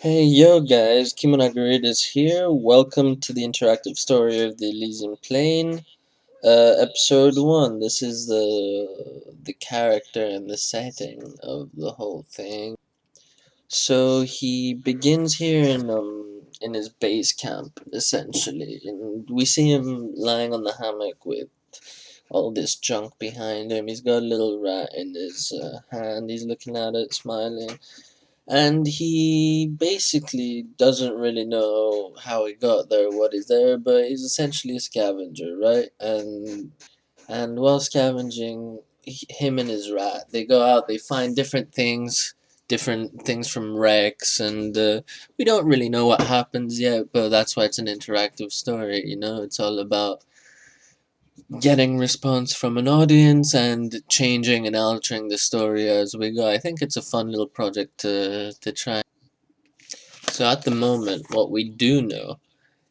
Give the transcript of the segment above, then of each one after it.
Hey yo guys, Kimonaguri is here. Welcome to the interactive story of the Elysian Plain, episode 1. This is the character and the setting of the whole thing. So he begins here in his base camp essentially, and we see him lying on the hammock with all this junk behind him. He's got a little rat in his hand. He's looking at it, smiling. And he basically doesn't really know how he got there, what is there, but he's essentially a scavenger, right? And while scavenging, him and his rat, they go out, they find different things from wrecks, and we don't really know what happens yet, but that's why it's an interactive story, you know? It's all about getting response from an audience and changing and altering the story as we go. I think it's a fun little project to try. So at the moment, what we do know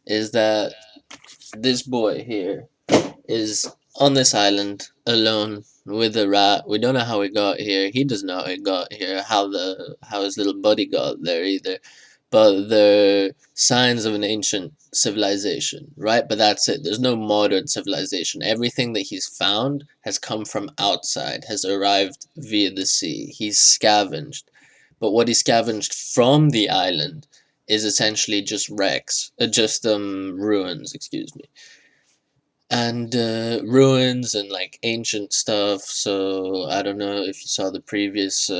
is that this boy here is on this island alone with a rat. We don't know how he got here. He doesn't know how he got here. How his little buddy got there either. But there are signs of an ancient civilization, right? But that's it. There's no modern civilization. Everything that he's found has come from outside, has arrived via the sea. He's scavenged. But what he scavenged from the island is essentially just wrecks, just ruins, excuse me, and ruins and like ancient stuff. So I don't know if you saw the previous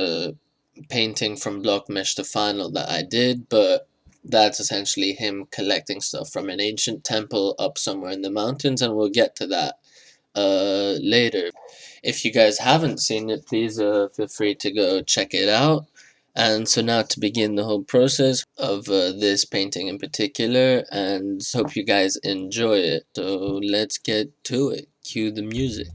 painting from Block Mesh to Final that I did, but that's essentially him collecting stuff from an ancient temple up somewhere in the mountains, and we'll get to that later. If you guys haven't seen it, please feel free to go check it out. And so now to begin the whole process of this painting in particular, and hope you guys enjoy it. So let's get to it. Cue the music.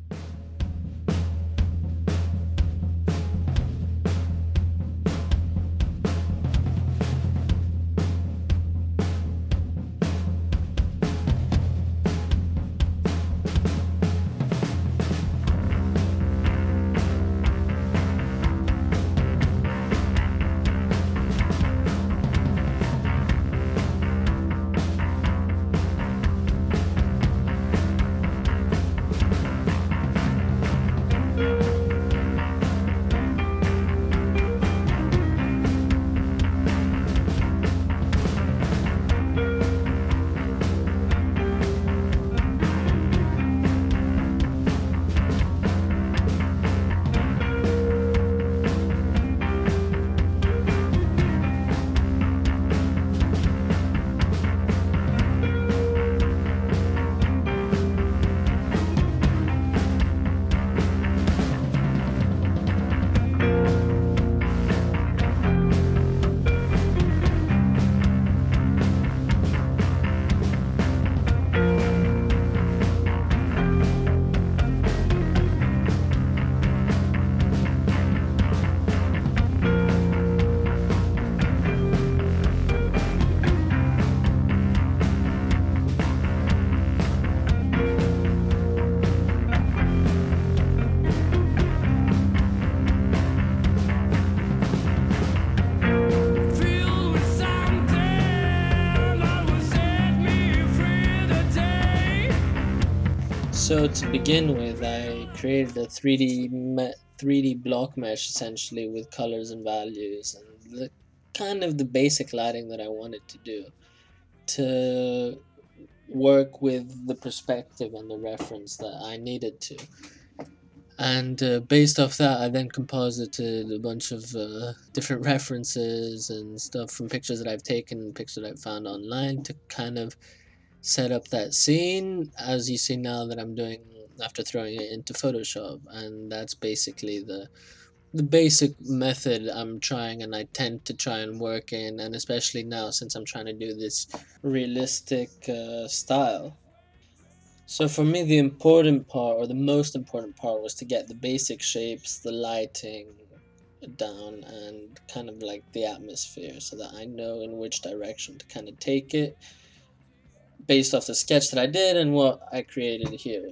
So to begin with, I created a 3D block mesh essentially with colors and values and the kind of the basic lighting that I wanted to do to work with the perspective and the reference that I needed to. And based off that, I then composited a bunch of different references and stuff from pictures that I've taken, pictures that I've found online to kind of set up that scene as you see now that I'm doing after throwing it into Photoshop. And that's basically the basic method I'm trying, and I tend to try and work in, and especially now since I'm trying to do this realistic style. So for me, the important part, or the most important part, was to get the basic shapes, the lighting down, and kind of like the atmosphere, so that I know in which direction to kind of take it based off the sketch that I did and what I created here.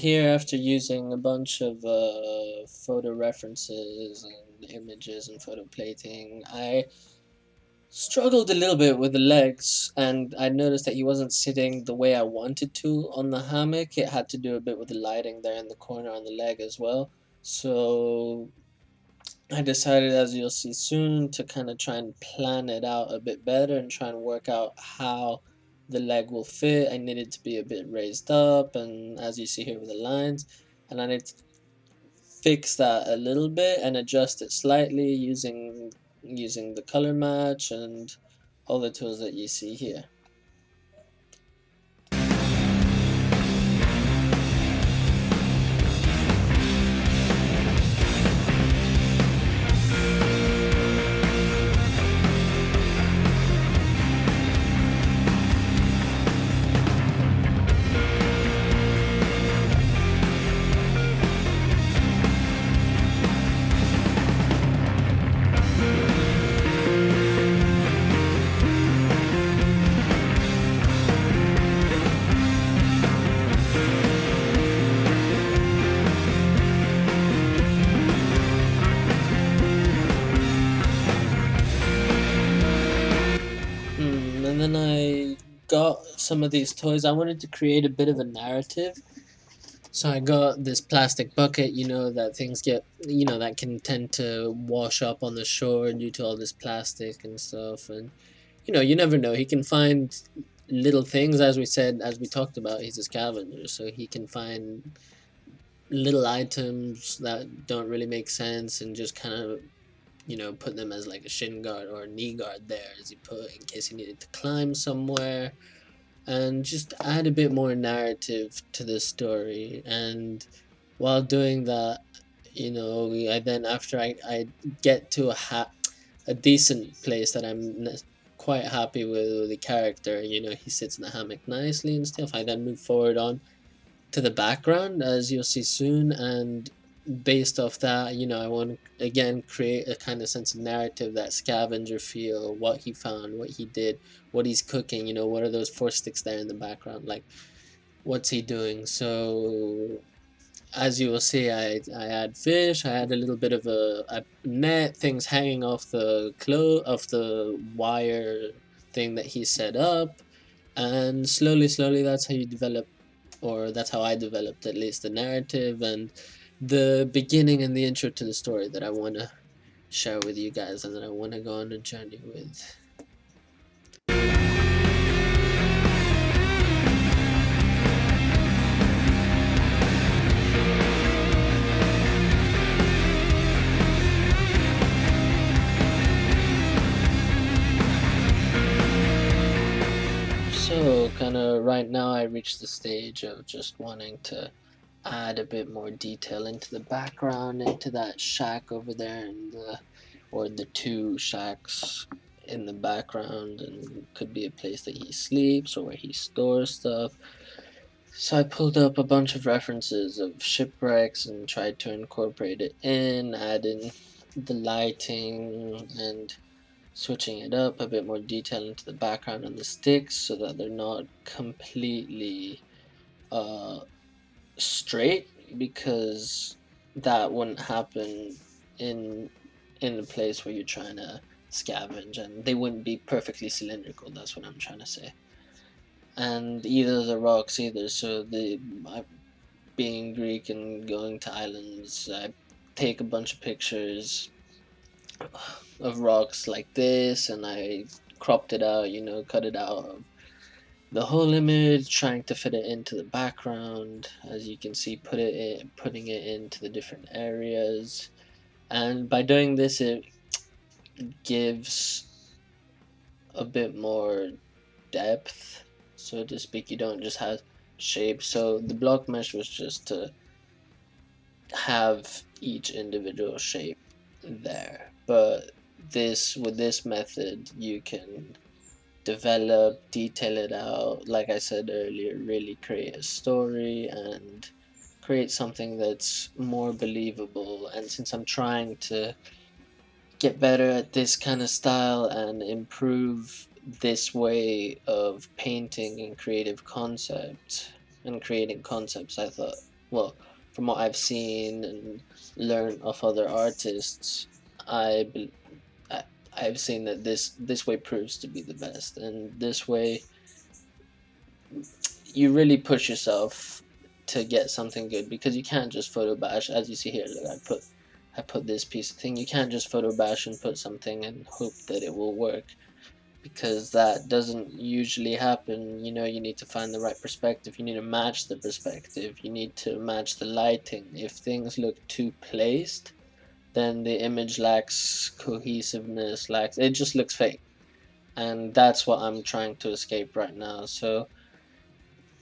here, after using a bunch of photo references and images and photo plating, I struggled a little bit with the legs, and I noticed that he wasn't sitting the way I wanted to on the hammock. It had to do a bit with the lighting there in the corner on the leg as well. So I decided, as you'll see soon, to kind of try and plan it out a bit better and try and work out how the leg will fit. I need it to be a bit raised up, and as you see here with the lines, and I need to fix that a little bit and adjust it slightly using the color match and all the tools that you see here. And then I got some of these toys. I wanted to create a bit of a narrative. So I got this plastic bucket, that things get, that can tend to wash up on the shore due to all this plastic and stuff. And, you never know. He can find little things, as we said, as we talked about, he's a scavenger. So he can find little items that don't really make sense and just kind of put them as like a shin guard or a knee guard there, as he put, in case he needed to climb somewhere, and just add a bit more narrative to the story. And while doing that, I then, after I get to a decent place that I'm quite happy with the character, he sits in the hammock nicely and stuff, I then move forward on to the background, as you'll see soon. And based off that, I want to again create a kind of sense of narrative, that scavenger feel, what he found, what he did, what he's cooking, what are those four sticks there in the background, like what's he doing. So as you will see, I add fish, I add a little bit of a net, things hanging off the wire thing that he set up. And slowly that's how you develop, or that's how I developed at least, the narrative and the beginning and the intro to the story that I want to share with you guys and that I want to go on a journey with. So kind of right now I reached the stage of just wanting to add a bit more detail into the background, into that shack over there, or the two shacks in the background, and could be a place that he sleeps or where he stores stuff. So I pulled up a bunch of references of shipwrecks and tried to incorporate it in, add in the lighting and switching it up, a bit more detail into the background and the sticks so that they're not completely straight, because that wouldn't happen in a place where you're trying to scavenge, and they wouldn't be perfectly cylindrical. That's what I'm trying to say. And either the rocks either. So being Greek and going to islands, I take a bunch of pictures of rocks like this, and I cropped it out, cut it out of the whole image, trying to fit it into the background. As you can see, putting it into the different areas. And by doing this, it gives a bit more depth, so to speak. You don't just have shape. So the block mesh was just to have each individual shape there, but with this method you can develop, detail it out, like I said earlier, really create a story and create something that's more believable. And since I'm trying to get better at this kind of style and improve this way of painting and creating concepts, I thought, well, from what I've seen and learned of other artists, I, bel- I I've seen that this way proves to be the best, and this way you really push yourself to get something good, because you can't just photo bash. As you see here, look, I put this piece of thing. You can't just photo bash and put something and hope that it will work, because that doesn't usually happen. You need to find the right perspective. You need to match the perspective. You need to match the lighting. If things look too placed, then the image lacks cohesiveness, lacks it just looks fake. And that's what I'm trying to escape right now. So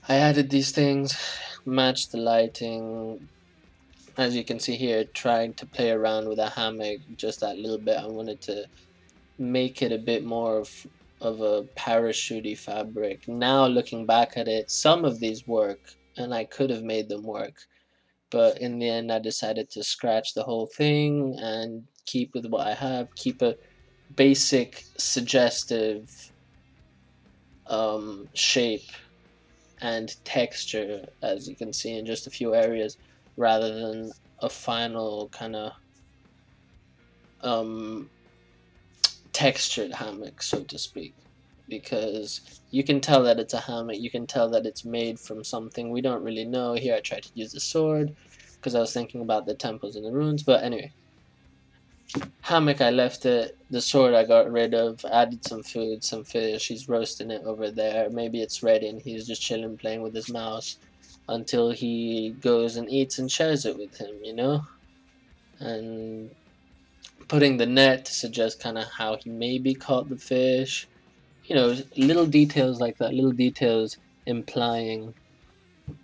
I added these things, matched the lighting. As you can see here, trying to play around with a hammock just that little bit. I wanted to make it a bit more of a parachutey fabric. Now looking back at it, some of these work, and I could have made them work, but in the end I decided to scratch the whole thing and keep with what I have, keep a basic suggestive shape and texture, as you can see in just a few areas, rather than a final kind of um, textured hammock, so to speak. Because you can tell that it's a hammock, you can tell that it's made from something we don't really know. Here I tried to use the sword because I was thinking about the temples and the runes, but anyway. Hammock, I left it. The sword I got rid of, added some food, some fish. He's roasting it over there. Maybe it's ready and he's just chilling, playing with his mouse until he goes and eats and shares it with him. And putting the net to suggest kind of how he maybe caught the fish. Little details like that, little details implying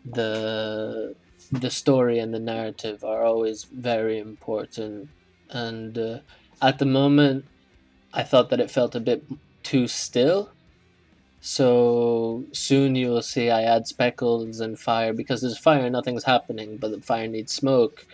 the the story and the narrative are always very important. And at the moment, I thought that it felt a bit too still. So soon you will see I add speckles and fire, because there's fire, nothing's happening, but the fire needs smoke.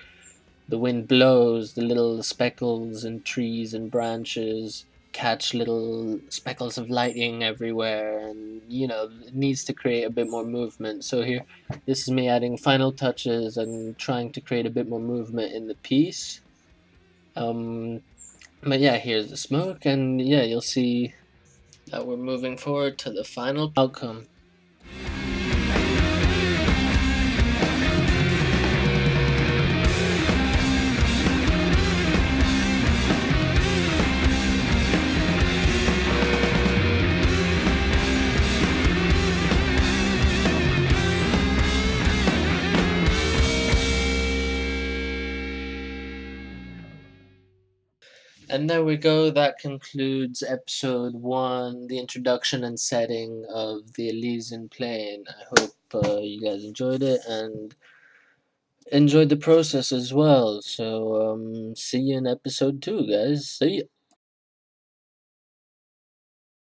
The wind blows, the little speckles and trees and branches catch little speckles of lighting everywhere, and it needs to create a bit more movement. So here, this is me adding final touches and trying to create a bit more movement in the piece. But yeah, here's the smoke, and yeah, you'll see that we're moving forward to the final outcome. And there we go. That concludes episode 1, the introduction and setting of the Elysian Plain. I hope you guys enjoyed it and enjoyed the process as well. So, see you in episode 2, guys. See ya.